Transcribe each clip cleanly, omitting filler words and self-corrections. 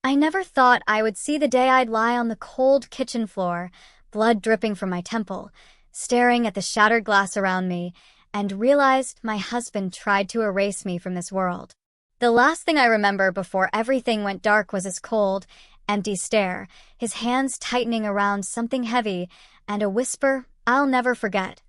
I never thought I would see the day I'd lie on the cold kitchen floor, blood dripping from my temple, staring at the shattered glass around me, and realized my husband tried to erase me from this world. The last thing I remember before everything went dark was his cold, empty stare, his hands tightening around something heavy, and a whisper I'll never forget.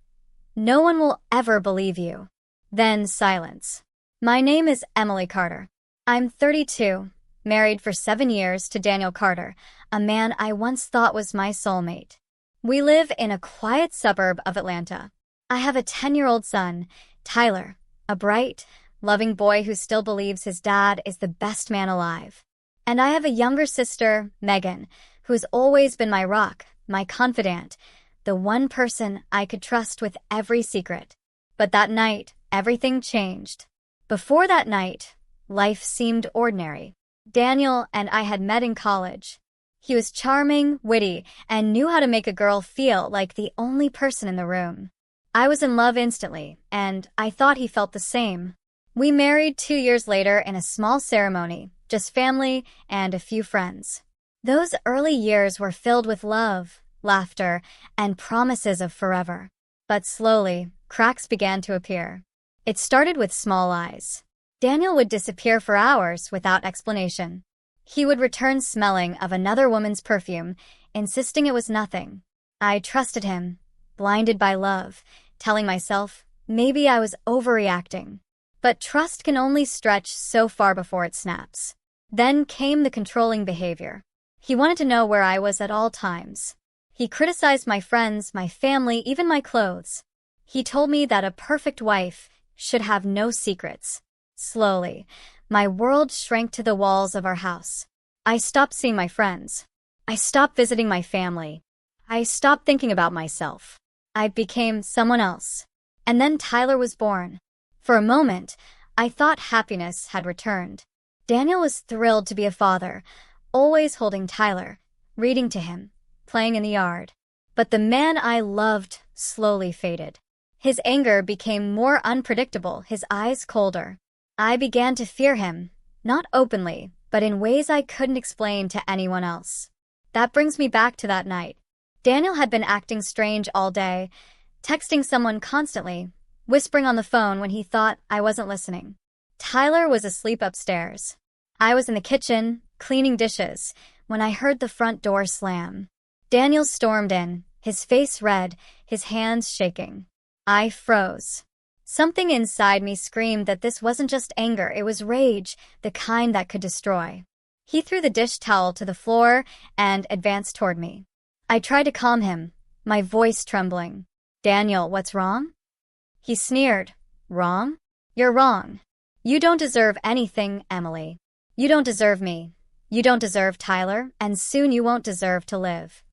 "No one will ever believe you." Then silence. My name is Emily Carter. I'm 32, married for 7 years to Daniel Carter, a man I once thought was my soulmate. We live in a quiet suburb of Atlanta. I have a 10-year-old son, Tyler, a bright, loving boy who still believes his dad is the best man alive. And I have a younger sister, Megan, who's always been my rock, my confidant, the one person I could trust with every secret. But that night, everything changed. Before that night, life seemed ordinary. Daniel and I had met in college. He was charming, witty, and knew how to make a girl feel like the only person in the room. I was in love instantly, and I thought he felt the same. We married 2 years later in a small ceremony, just family and a few friends. Those early years were filled with love, laughter, and promises of forever. But slowly, cracks began to appear. It started with small lies. Daniel would disappear for hours without explanation. He would return smelling of another woman's perfume, insisting it was nothing. I trusted him, blinded by love, telling myself maybe I was overreacting. But trust can only stretch so far before it snaps. Then came the controlling behavior. He wanted to know where I was at all times. He criticized my friends, my family, even my clothes. He told me that a perfect wife should have no secrets. Slowly, my world shrank to the walls of our house. I stopped seeing my friends. I stopped visiting my family. I stopped thinking about myself. I became someone else. And then Tyler was born. For a moment, I thought happiness had returned. Daniel was thrilled to be a father, always holding Tyler, reading to him, playing in the yard. But the man I loved slowly faded. His anger became more unpredictable, his eyes colder. I began to fear him, not openly, but in ways I couldn't explain to anyone else. That brings me back to that night. Daniel had been acting strange all day, texting someone constantly, whispering on the phone when he thought I wasn't listening. Tyler was asleep upstairs. I was in the kitchen, cleaning dishes, when I heard the front door slam. Daniel stormed in, his face red, his hands shaking. I froze. Something inside me screamed that this wasn't just anger, it was rage, the kind that could destroy. He threw the dish towel to the floor and advanced toward me. I tried to calm him, my voice trembling. "Daniel, what's wrong?" He sneered. "Wrong? You're wrong. You don't deserve anything, Emily. You don't deserve me. You don't deserve Tyler, and soon you won't deserve to live."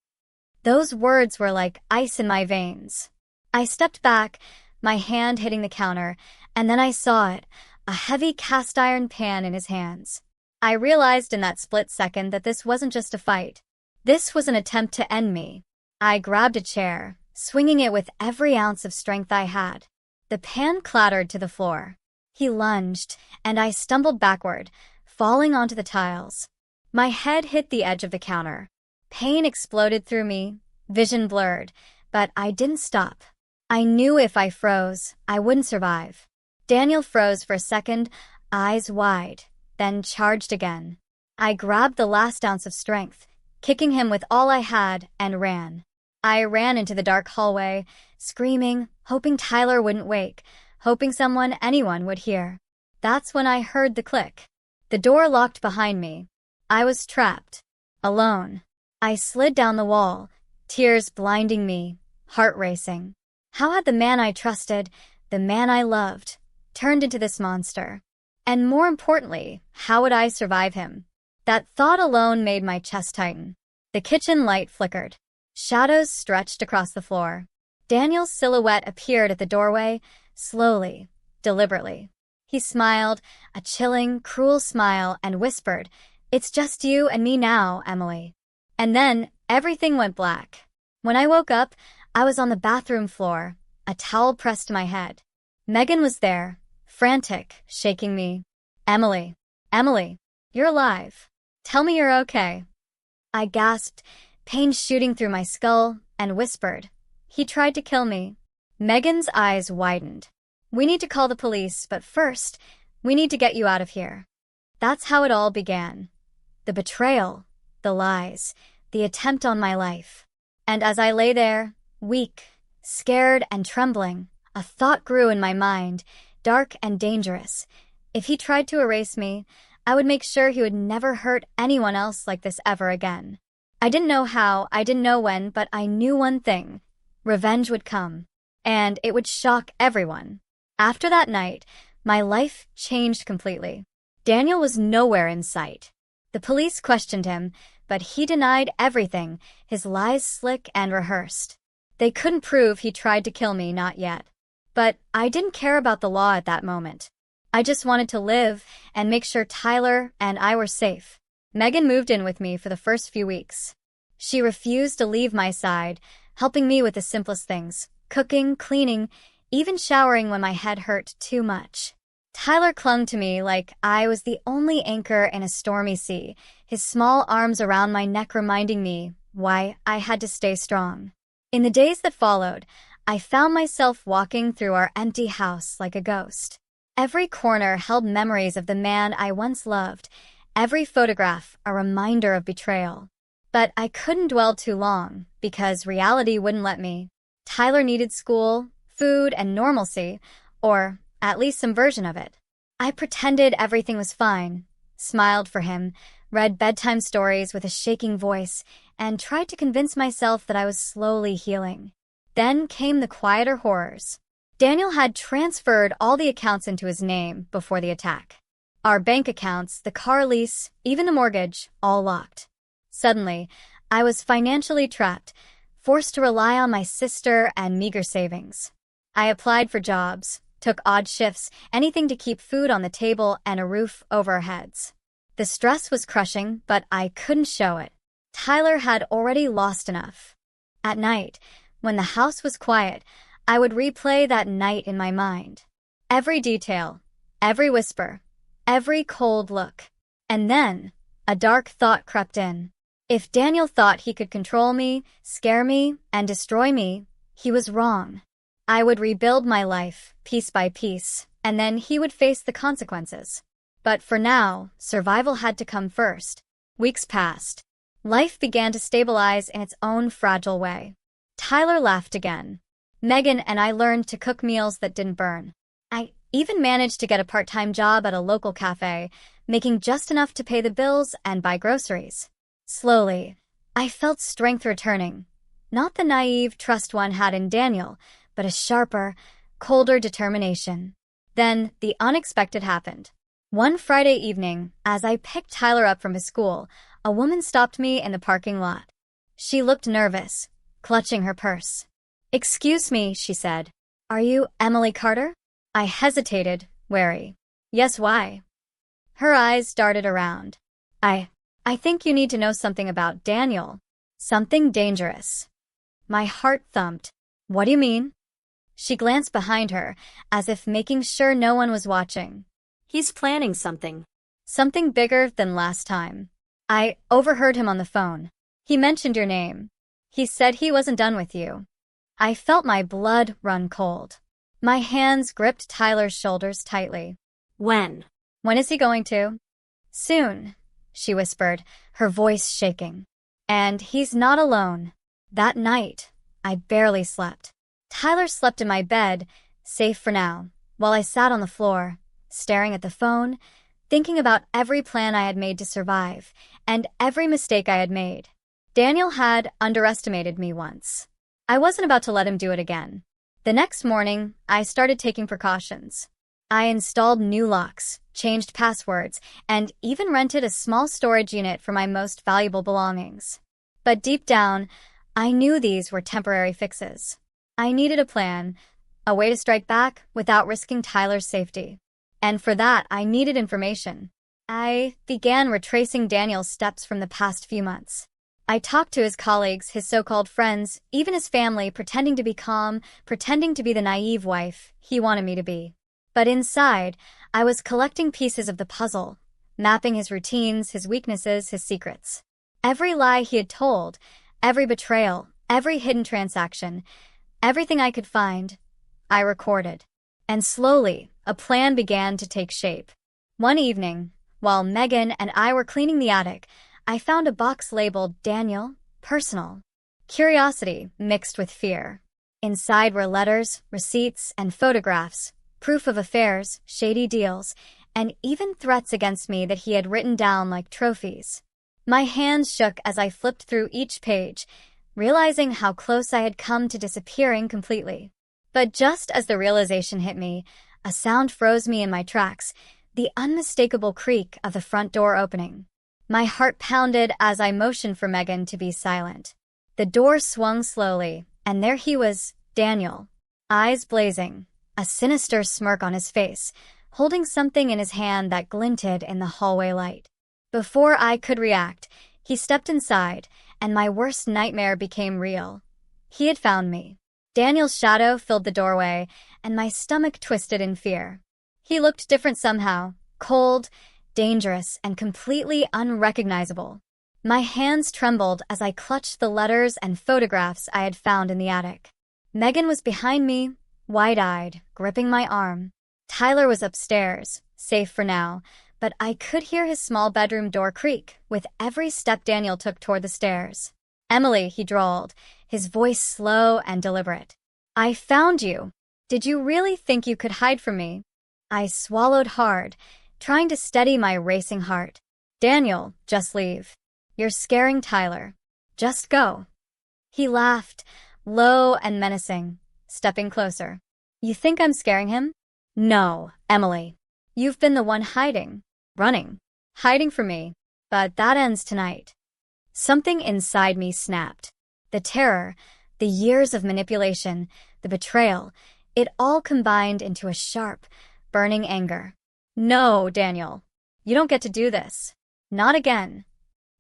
Those words were like ice in my veins. I stepped back, my hand hitting the counter, and then I saw it, a heavy cast-iron pan in his hands. I realized in that split second that this wasn't just a fight. This was an attempt to end me. I grabbed a chair, swinging it with every ounce of strength I had. The pan clattered to the floor. He lunged, and I stumbled backward, falling onto the tiles. My head hit the edge of the counter. Pain exploded through me, vision blurred, but I didn't stop. I knew if I froze, I wouldn't survive. Daniel froze for a second, eyes wide, then charged again. I grabbed the last ounce of strength, kicking him with all I had, and ran. I ran into the dark hallway, screaming, hoping Tyler wouldn't wake, hoping anyone would hear. That's when I heard the click. The door locked behind me. I was trapped, alone. I slid down the wall, tears blinding me, heart racing. How had the man I trusted, the man I loved, turned into this monster? And more importantly, how would I survive him? That thought alone made my chest tighten. The kitchen light flickered. Shadows stretched across the floor. Daniel's silhouette appeared at the doorway, slowly, deliberately. He smiled, a chilling, cruel smile, and whispered, "It's just you and me now, Emily." And then, everything went black. When I woke up, I was on the bathroom floor, a towel pressed to my head. Megan was there, frantic, shaking me. Emily, you're alive." Tell me you're okay. I gasped, pain shooting through my skull, and whispered, "He tried to kill me." Megan's eyes widened. "We need to call the police, but first, we need to get you out of here." That's how it all began. The betrayal, the lies, the attempt on my life. And as I lay there, weak, scared, and trembling, a thought grew in my mind, dark and dangerous. If he tried to erase me, I would make sure he would never hurt anyone else like this ever again. I didn't know how, I didn't know when, but I knew one thing. Revenge would come. And it would shock everyone. After that night, my life changed completely. Daniel was nowhere in sight. The police questioned him, but he denied everything, his lies slick and rehearsed. They couldn't prove he tried to kill me, not yet. But I didn't care about the law at that moment. I just wanted to live and make sure Tyler and I were safe. Megan moved in with me for the first few weeks. She refused to leave my side, helping me with the simplest things, cooking, cleaning, even showering when my head hurt too much. Tyler clung to me like I was the only anchor in a stormy sea, his small arms around my neck reminding me why I had to stay strong. In the days that followed, I found myself walking through our empty house like a ghost. Every corner held memories of the man I once loved, every photograph a reminder of betrayal. But I couldn't dwell too long, because reality wouldn't let me. Tyler needed school, food, and normalcy, or at least some version of it. I pretended everything was fine, smiled for him, read bedtime stories with a shaking voice, and tried to convince myself that I was slowly healing. Then came the quieter horrors. Daniel had transferred all the accounts into his name before the attack. Our bank accounts, the car lease, even the mortgage, all locked. Suddenly, I was financially trapped, forced to rely on my sister and meager savings. I applied for jobs, took odd shifts, anything to keep food on the table and a roof over our heads. The stress was crushing, but I couldn't show it. Tyler had already lost enough. At night, when the house was quiet, I would replay that night in my mind. Every detail, every whisper, every cold look. And then, a dark thought crept in. If Daniel thought he could control me, scare me, and destroy me, he was wrong. I would rebuild my life, piece by piece, and then he would face the consequences. But for now, survival had to come first. Weeks passed. Life began to stabilize in its own fragile way. Tyler laughed again. Megan and I learned to cook meals that didn't burn. I even managed to get a part-time job at a local cafe, making just enough to pay the bills and buy groceries. Slowly, I felt strength returning. Not the naive trust one had in Daniel, but a sharper, colder determination. Then the unexpected happened. One Friday evening, as I picked Tyler up from his school, a woman stopped me in the parking lot. She looked nervous, clutching her purse. "Excuse me," she said. "Are you Emily Carter?" I hesitated, wary. "Yes, why?" Her eyes darted around. I think you need to know something about Daniel. Something dangerous." My heart thumped. "What do you mean?" She glanced behind her, as if making sure no one was watching. "He's planning something." "Something bigger than last time. I overheard him on the phone. He mentioned your name. He said he wasn't done with you." I felt my blood run cold. My hands gripped Tyler's shoulders tightly. "When?" "When is he going to?" "Soon," she whispered, her voice shaking. "And he's not alone." That night, I barely slept. Tyler slept in my bed, safe for now, while I sat on the floor, staring at the phone, thinking about every plan I had made to survive, and every mistake I had made. Daniel had underestimated me once. I wasn't about to let him do it again. The next morning, I started taking precautions. I installed new locks, changed passwords, and even rented a small storage unit for my most valuable belongings. But deep down, I knew these were temporary fixes. I needed a plan, a way to strike back without risking Tyler's safety. And for that, I needed information. I began retracing Daniel's steps from the past few months. I talked to his colleagues, his so-called friends, even his family, pretending to be calm, pretending to be the naive wife he wanted me to be. But inside, I was collecting pieces of the puzzle, mapping his routines, his weaknesses, his secrets. Every lie he had told, every betrayal, every hidden transaction, everything I could find, I recorded. And slowly, a plan began to take shape. One evening, while Megan and I were cleaning the attic, I found a box labeled Daniel, Personal. Curiosity mixed with fear. Inside were letters, receipts, and photographs, proof of affairs, shady deals, and even threats against me that he had written down like trophies. My hands shook as I flipped through each page, realizing how close I had come to disappearing completely. But just as the realization hit me, a sound froze me in my tracks, the unmistakable creak of the front door opening. My heart pounded as I motioned for Megan to be silent. The door swung slowly, and there he was, Daniel, eyes blazing, a sinister smirk on his face, holding something in his hand that glinted in the hallway light. Before I could react, he stepped inside, and my worst nightmare became real. He had found me. Daniel's shadow filled the doorway, and my stomach twisted in fear. He looked different somehow, cold, dangerous, and completely unrecognizable. My hands trembled as I clutched the letters and photographs I had found in the attic. Megan was behind me, wide-eyed, gripping my arm. Tyler was upstairs, safe for now, but I could hear his small bedroom door creak with every step Daniel took toward the stairs. "Emily," he drawled, his voice slow and deliberate. "I found you. Did you really think you could hide from me?" I swallowed hard, trying to steady my racing heart. "Daniel, just leave. You're scaring Tyler. Just go." He laughed, low and menacing, stepping closer. "You think I'm scaring him?" "No, Emily. You've been the one hiding, running, hiding from me. But that ends tonight." Something inside me snapped. The terror, the years of manipulation, the betrayal, it all combined into a sharp, burning anger. "No, Daniel. You don't get to do this. Not again."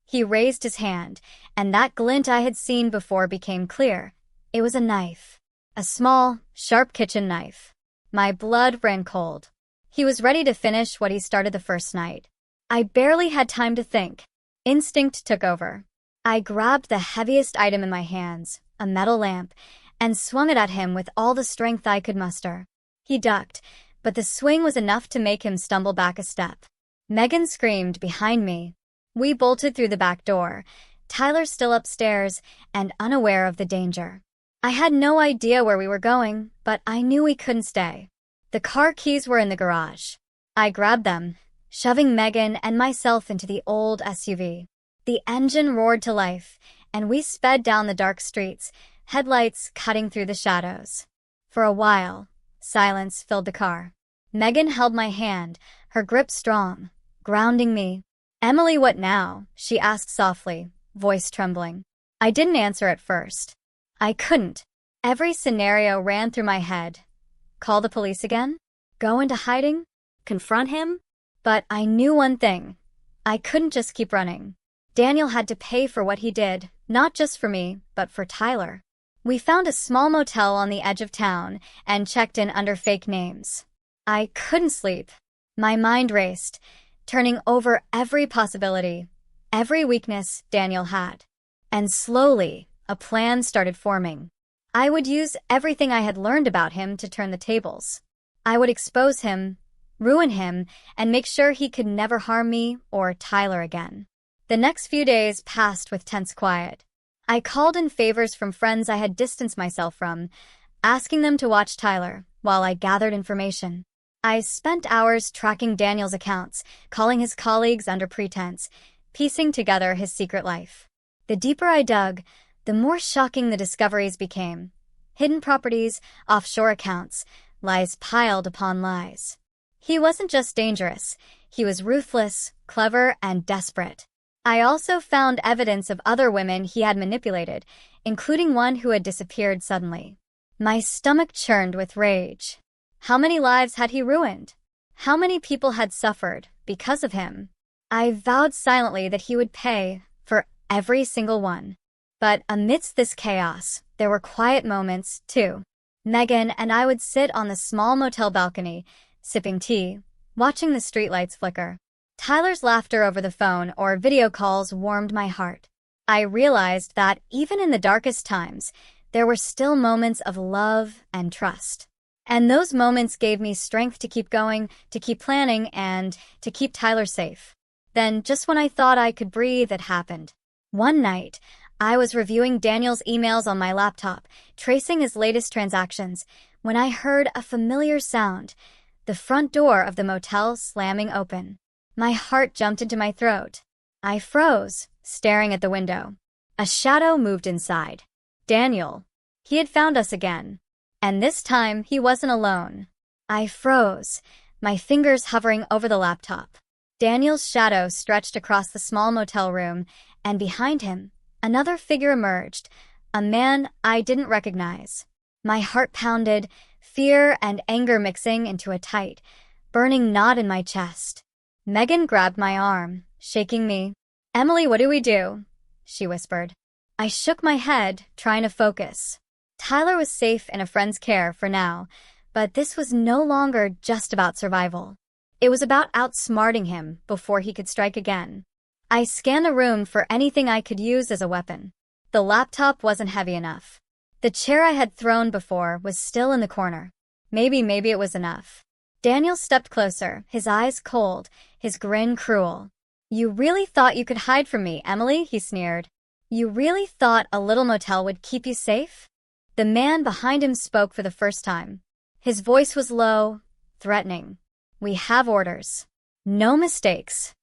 He raised his hand, and that glint I had seen before became clear. It was a knife. A small, sharp kitchen knife. My blood ran cold. He was ready to finish what he started the first night. I barely had time to think. Instinct took over. I grabbed the heaviest item in my hands, a metal lamp, and swung it at him with all the strength I could muster. He ducked, but the swing was enough to make him stumble back a step. Megan screamed behind me. We bolted through the back door, Tyler still upstairs and unaware of the danger. I had no idea where we were going, but I knew we couldn't stay. The car keys were in the garage. I grabbed them, shoving Megan and myself into the old SUV. The engine roared to life, and we sped down the dark streets, headlights cutting through the shadows. For a while, silence filled the car. Megan held my hand, her grip strong, grounding me. "Emily, what now?" she asked softly, voice trembling. I didn't answer at first. I couldn't. Every scenario ran through my head. Call the police again? Go into hiding? Confront him? But I knew one thing. I couldn't just keep running. Daniel had to pay for what he did, not just for me, but for Tyler. We found a small motel on the edge of town and checked in under fake names. I couldn't sleep. My mind raced, turning over every possibility, every weakness Daniel had. And slowly, a plan started forming. I would use everything I had learned about him to turn the tables. I would expose him, ruin him, and make sure he could never harm me or Tyler again. The next few days passed with tense quiet. I called in favors from friends I had distanced myself from, asking them to watch Tyler while I gathered information. I spent hours tracking Daniel's accounts, calling his colleagues under pretense, piecing together his secret life. The deeper I dug, the more shocking the discoveries became. Hidden properties, offshore accounts, lies piled upon lies. He wasn't just dangerous, he was ruthless, clever, and desperate. I also found evidence of other women he had manipulated, including one who had disappeared suddenly. My stomach churned with rage. How many lives had he ruined? How many people had suffered because of him? I vowed silently that he would pay for every single one. But amidst this chaos, there were quiet moments, too. Megan and I would sit on the small motel balcony, sipping tea, watching the streetlights flicker. Tyler's laughter over the phone or video calls warmed my heart. I realized that even in the darkest times, there were still moments of love and trust. And those moments gave me strength to keep going, to keep planning, and to keep Tyler safe. Then, just when I thought I could breathe, it happened. One night, I was reviewing Daniel's emails on my laptop, tracing his latest transactions, when I heard a familiar sound, the front door of the motel slamming open. My heart jumped into my throat. I froze, staring at the window. A shadow moved inside. Daniel. He had found us again. And this time, he wasn't alone. I froze, my fingers hovering over the laptop. Daniel's shadow stretched across the small motel room, and behind him, another figure emerged, a man I didn't recognize. My heart pounded, fear and anger mixing into a tight, burning knot in my chest. Megan grabbed my arm, shaking me. "Emily, what do we do?" she whispered. I shook my head, trying to focus. Tyler was safe in a friend's care for now, but this was no longer just about survival. It was about outsmarting him before he could strike again. I scanned the room for anything I could use as a weapon. The laptop wasn't heavy enough. The chair I had thrown before was still in the corner. Maybe it was enough. Daniel stepped closer, his eyes cold, his grin cruel. "You really thought you could hide from me, Emily?" he sneered. "You really thought a little motel would keep you safe?" The man behind him spoke for the first time. His voice was low, threatening. "We have orders. No mistakes.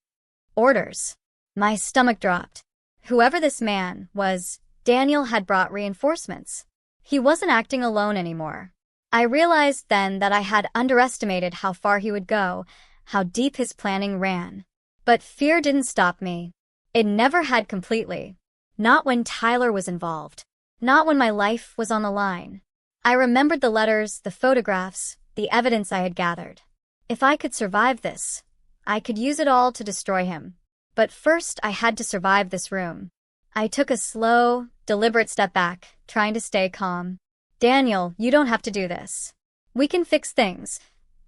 Orders." My stomach dropped. Whoever this man was, Daniel had brought reinforcements. He wasn't acting alone anymore. I realized then that I had underestimated how far he would go, how deep his planning ran. But fear didn't stop me. It never had completely. Not when Tyler was involved. Not when my life was on the line. I remembered the letters, the photographs, the evidence I had gathered. If I could survive this, I could use it all to destroy him. But first, I had to survive this room. I took a slow, deliberate step back, trying to stay calm. "Daniel, you don't have to do this. We can fix things,"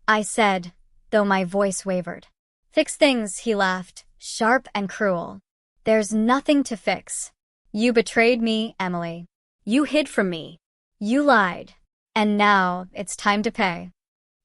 I said, though my voice wavered. "Fix things," he laughed, sharp and cruel. "There's nothing to fix. You betrayed me, Emily. You hid from me. You lied. And now it's time to pay."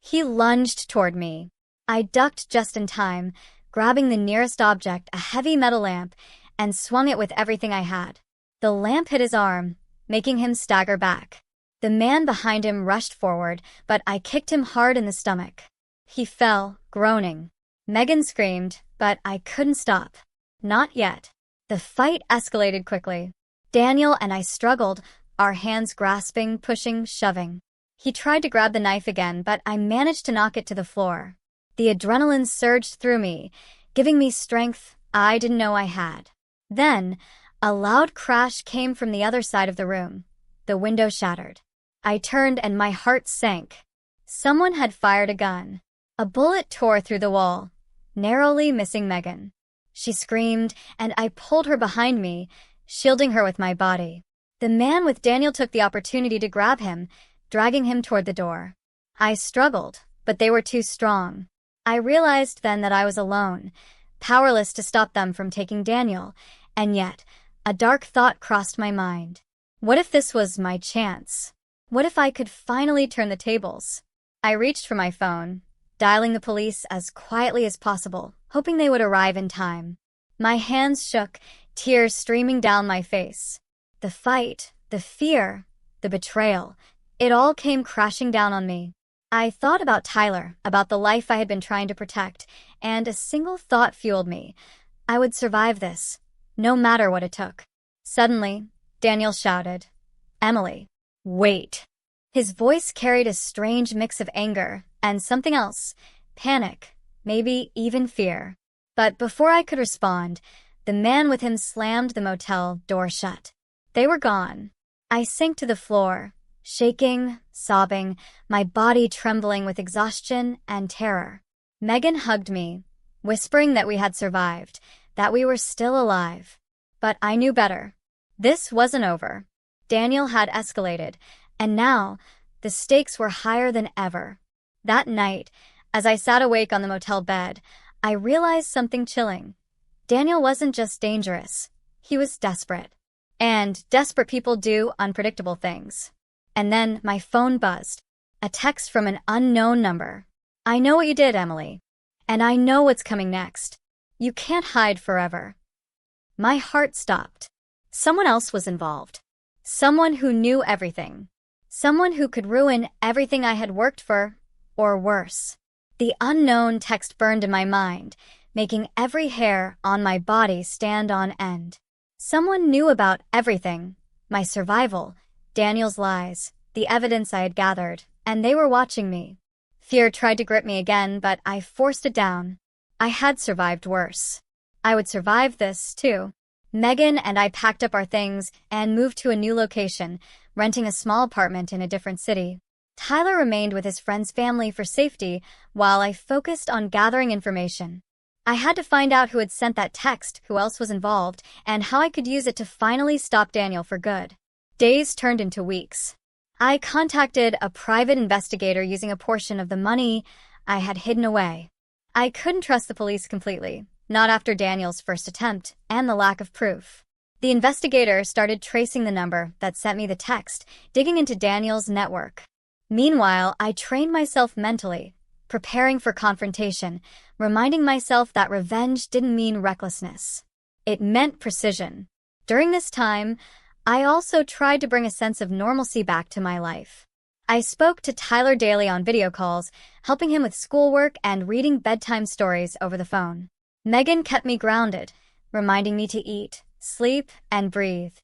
He lunged toward me. I ducked just in time, grabbing the nearest object, a heavy metal lamp, and swung it with everything I had. The lamp hit his arm, making him stagger back. The man behind him rushed forward, but I kicked him hard in the stomach. He fell, groaning. Megan screamed, but I couldn't stop. Not yet. The fight escalated quickly. Daniel and I struggled, our hands grasping, pushing, shoving. He tried to grab the knife again, but I managed to knock it to the floor. The adrenaline surged through me, giving me strength I didn't know I had. Then, a loud crash came from the other side of the room. The window shattered. I turned and my heart sank. Someone had fired a gun. A bullet tore through the wall, narrowly missing Megan. She screamed, and I pulled her behind me, shielding her with my body. The man with Daniel took the opportunity to grab him, dragging him toward the door. I struggled, but they were too strong. I realized then that I was alone, powerless to stop them from taking Daniel, and yet, a dark thought crossed my mind. What if this was my chance? What if I could finally turn the tables? I reached for my phone, dialing the police as quietly as possible, hoping they would arrive in time. My hands shook, tears streaming down my face. The fight, the fear, the betrayal, it all came crashing down on me. I thought about Tyler, about the life I had been trying to protect, and a single thought fueled me. I would survive this, no matter what it took. Suddenly, Daniel shouted, "Emily, wait." His voice carried a strange mix of anger and something else, panic, maybe even fear. But before I could respond, the man with him slammed the motel door shut. They were gone. I sank to the floor, shaking, sobbing, my body trembling with exhaustion and terror. Megan hugged me, whispering that we had survived, that we were still alive. But I knew better. This wasn't over. Daniel had escalated, and now the stakes were higher than ever. That night, as I sat awake on the motel bed, I realized something chilling. Daniel wasn't just dangerous. He was desperate. And desperate people do unpredictable things. And then my phone buzzed. A text from an unknown number. "I know what you did, Emily. And I know what's coming next. You can't hide forever." My heart stopped. Someone else was involved. Someone who knew everything. Someone who could ruin everything I had worked for, or worse. The unknown text burned in my mind, making every hair on my body stand on end. Someone knew about everything. My survival, Daniel's lies, the evidence I had gathered, and they were watching me. Fear tried to grip me again, but I forced it down. I had survived worse. I would survive this, too. Megan and I packed up our things and moved to a new location, renting a small apartment in a different city. Tyler remained with his friend's family for safety while I focused on gathering information. I had to find out who had sent that text, who else was involved, and how I could use it to finally stop Daniel for good. Days turned into weeks. I contacted a private investigator using a portion of the money I had hidden away. I couldn't trust the police completely, not after Daniel's first attempt and the lack of proof. The investigator started tracing the number that sent me the text, digging into Daniel's network. Meanwhile, I trained myself mentally, preparing for confrontation, reminding myself that revenge didn't mean recklessness. It meant precision. During this time, I also tried to bring a sense of normalcy back to my life. I spoke to Tyler daily on video calls, helping him with schoolwork and reading bedtime stories over the phone. Megan kept me grounded, reminding me to eat, sleep, and breathe.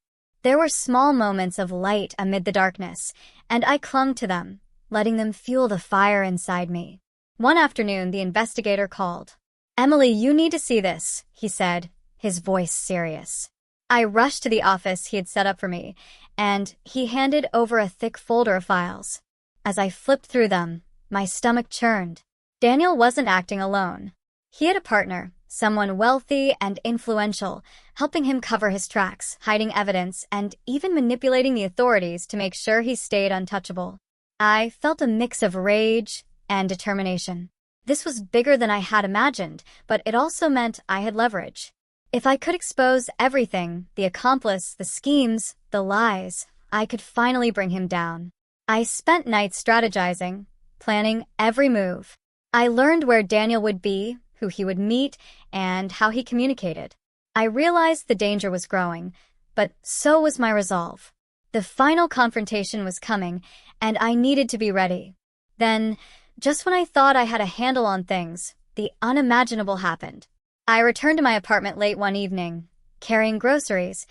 There were small moments of light amid the darkness, and I clung to them, letting them fuel the fire inside me. One afternoon, the investigator called. "Emily, you need to see this," he said, his voice serious. I rushed to the office he had set up for me, and he handed over a thick folder of files. As I flipped through them, my stomach churned. Daniel wasn't acting alone. He had a partner, someone wealthy and influential, helping him cover his tracks, hiding evidence, and even manipulating the authorities to make sure he stayed untouchable. I felt a mix of rage and determination. This was bigger than I had imagined, but it also meant I had leverage. If I could expose everything, the accomplice, the schemes, the lies, I could finally bring him down. I spent nights strategizing, planning every move. I learned where Daniel would be, who he would meet, and how he communicated. I realized the danger was growing, but so was my resolve. The final confrontation was coming, and I needed to be ready. Then, just when I thought I had a handle on things, the unimaginable happened. I returned to my apartment late one evening, carrying groceries,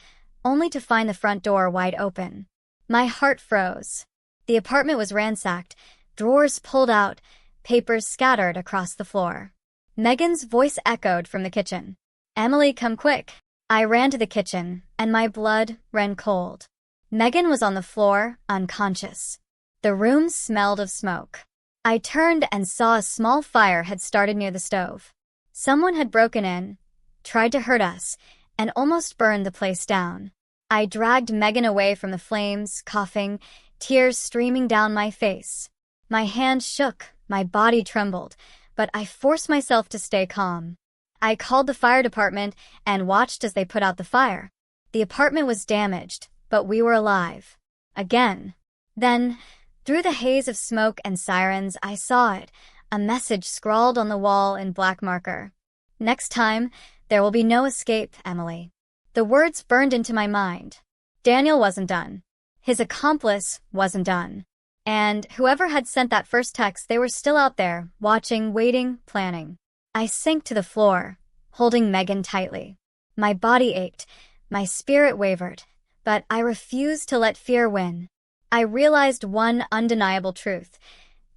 only to find the front door wide open. My heart froze. The apartment was ransacked, drawers pulled out, papers scattered across the floor. Megan's voice echoed from the kitchen. "Emily, come quick." I ran to the kitchen, and my blood ran cold. Megan was on the floor, unconscious. The room smelled of smoke. I turned and saw a small fire had started near the stove. Someone had broken in, tried to hurt us, and almost burned the place down. I dragged Megan away from the flames, coughing, tears streaming down my face. My hand shook, my body trembled, but I forced myself to stay calm. I called the fire department and watched as they put out the fire. The apartment was damaged, but we were alive. Again. Then, through the haze of smoke and sirens, I saw it, a message scrawled on the wall in black marker. "Next time, there will be no escape, Emily." The words burned into my mind. Daniel wasn't done. His accomplice wasn't done. And whoever had sent that first text, they were still out there, watching, waiting, planning. I sank to the floor, holding Megan tightly. My body ached, my spirit wavered, but I refused to let fear win. I realized one undeniable truth.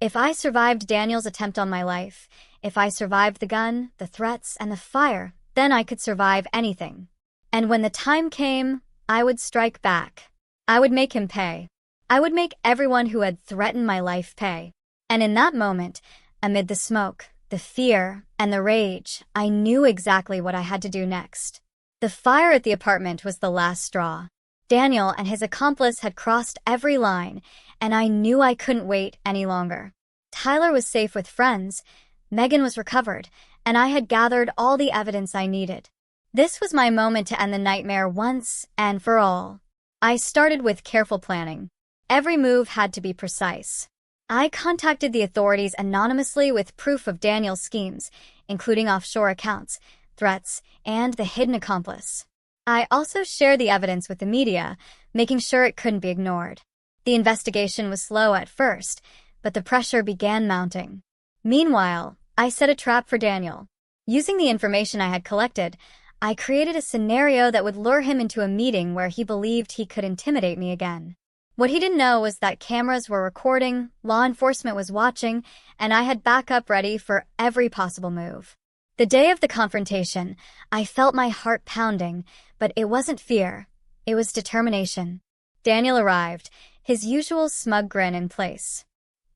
If I survived Daniel's attempt on my life, if I survived the gun, the threats, and the fire, then I could survive anything. And when the time came, I would strike back. I would make him pay. I would make everyone who had threatened my life pay. And in that moment, amid the smoke, the fear, and the rage, I knew exactly what I had to do next. The fire at the apartment was the last straw. Daniel and his accomplice had crossed every line, and I knew I couldn't wait any longer. Tyler was safe with friends, Megan was recovered, and I had gathered all the evidence I needed. This was my moment to end the nightmare once and for all. I started with careful planning. Every move had to be precise. I contacted the authorities anonymously with proof of Daniel's schemes, including offshore accounts, threats, and the hidden accomplice. I also shared the evidence with the media, making sure it couldn't be ignored. The investigation was slow at first, but the pressure began mounting. Meanwhile, I set a trap for Daniel. Using the information I had collected, I created a scenario that would lure him into a meeting where he believed he could intimidate me again. What he didn't know was that cameras were recording, law enforcement was watching, and I had backup ready for every possible move. The day of the confrontation, I felt my heart pounding, but it wasn't fear. It was determination. Daniel arrived, his usual smug grin in place.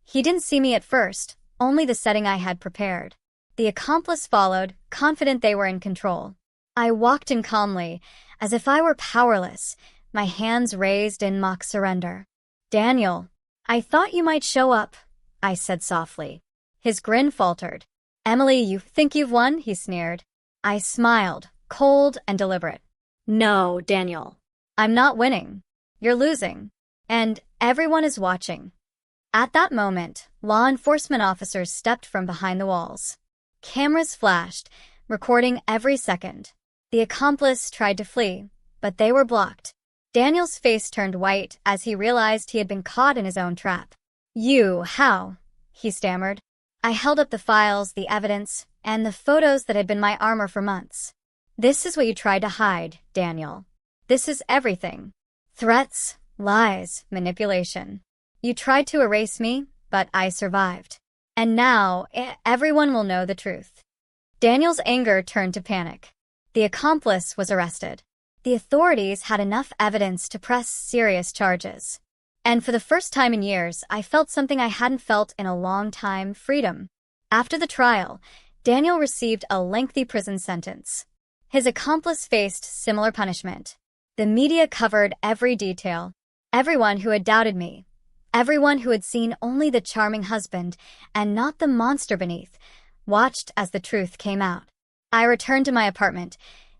He didn't see me at first, only the setting I had prepared. The accomplice followed, confident they were in control. I walked in calmly, as if I were powerless, my hands raised in mock surrender. "Daniel, I thought you might show up," I said softly. His grin faltered. "Emily, you think you've won?" he sneered. I smiled, cold and deliberate. No, Daniel. "I'm not winning. You're losing. And everyone is watching." At that moment, law enforcement officers stepped from behind the walls. Cameras flashed, recording every second. The accomplice tried to flee, but they were blocked. Daniel's face turned white as he realized he had been caught in his own trap. How?" he stammered. I held up the files, the evidence, and the photos that had been my armor for months. "This is what you tried to hide, Daniel. This is everything. Threats, lies, manipulation. You tried to erase me, but I survived. And now, everyone will know the truth." Daniel's anger turned to panic. The accomplice was arrested. The authorities had enough evidence to press serious charges. And for the first time in years, I felt something I hadn't felt in a long time: freedom. After the trial, Daniel received a lengthy prison sentence. His accomplice faced similar punishment. The media covered every detail. Everyone who had doubted me, everyone who had seen only the charming husband and not the monster beneath, watched as the truth came out. I returned to my apartment,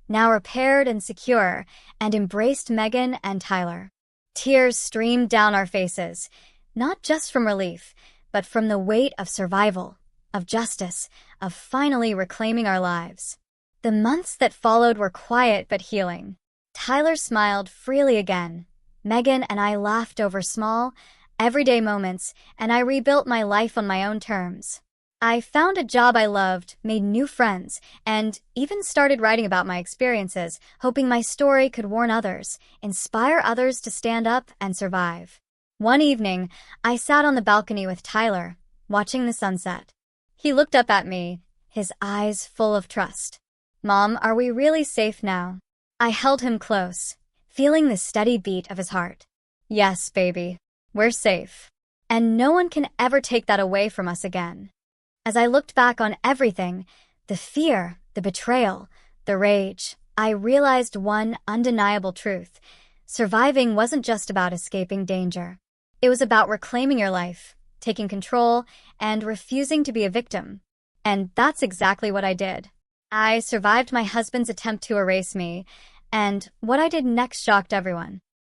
now repaired and secure, and embraced Megan and Tyler. Tears streamed down our faces, not just from relief, but from the weight of survival, of justice, of finally reclaiming our lives. The months that followed were quiet but healing. Tyler smiled freely again. Megan and I laughed over small, everyday moments, and I rebuilt my life on my own terms. I found a job I loved, made new friends, and even started writing about my experiences, hoping my story could warn others, inspire others to stand up and survive. One evening, I sat on the balcony with Tyler, watching the sunset. He looked up at me, his eyes full of trust. "Mom, are we really safe now?" I held him close, feeling the steady beat of his heart. "Yes, baby, we're safe. And no one can ever take that away from us again." As I looked back on everything, the fear, the betrayal, the rage, I realized one undeniable truth. Surviving wasn't just about escaping danger. It was about reclaiming your life, taking control, and refusing to be a victim. And that's exactly what I did. I survived my husband's attempt to erase me, and what I did next shocked everyone.